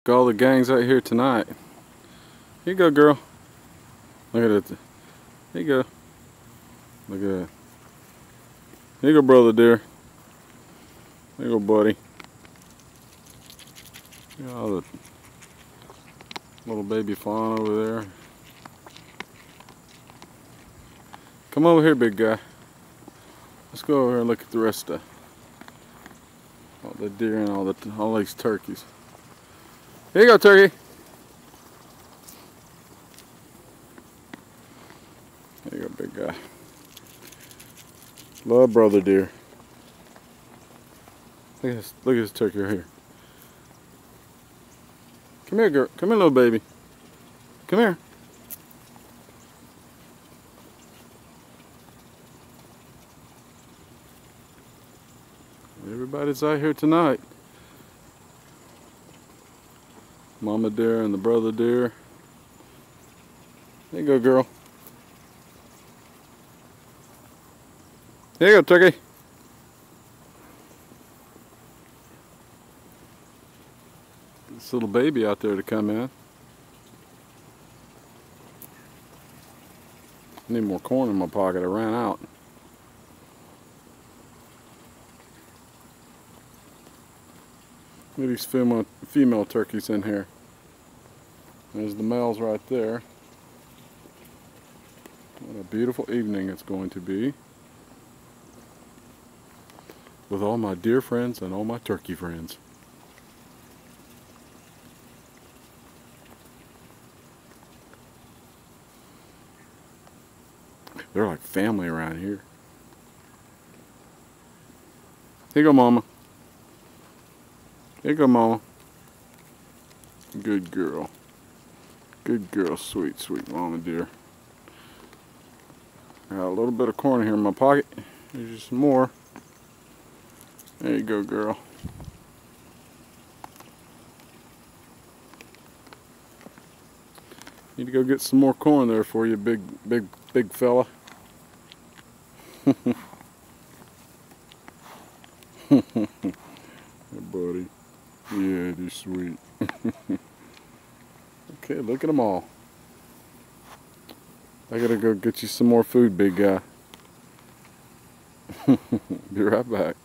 All the gangs out here tonight. Here you go, girl. Look at it. Here you go. Look at that. Here you go, brother dear. Here you go, buddy. Look at all the little baby fawn over there. Come over here, big guy. Let's go over here and look at the rest of all the deer and all these turkeys. Here you go, turkey. There you go, big guy. Love brother deer. Look at this turkey right here. Come here, girl. Come here, little baby. Come here. Everybody's out here tonight. Mama deer and the brother deer. There you go, girl. There you go, turkey. This little baby out there to come in. I need more corn in my pocket. I ran out. Look at these female turkeys in here. There's the males right there. What a beautiful evening it's going to be with all my deer friends and all my turkey friends. They're like family around here. Here you go, mama. Here you go, mama. Good girl. Good girl, sweet, sweet mama dear. Got a little bit of corn here in my pocket. Here's just some more. There you go, girl. Need to go get some more corn there for you, big fella. Hey, buddy. Yeah, they're sweet. Okay, look at them all. I gotta go get you some more food, big guy. Be right back.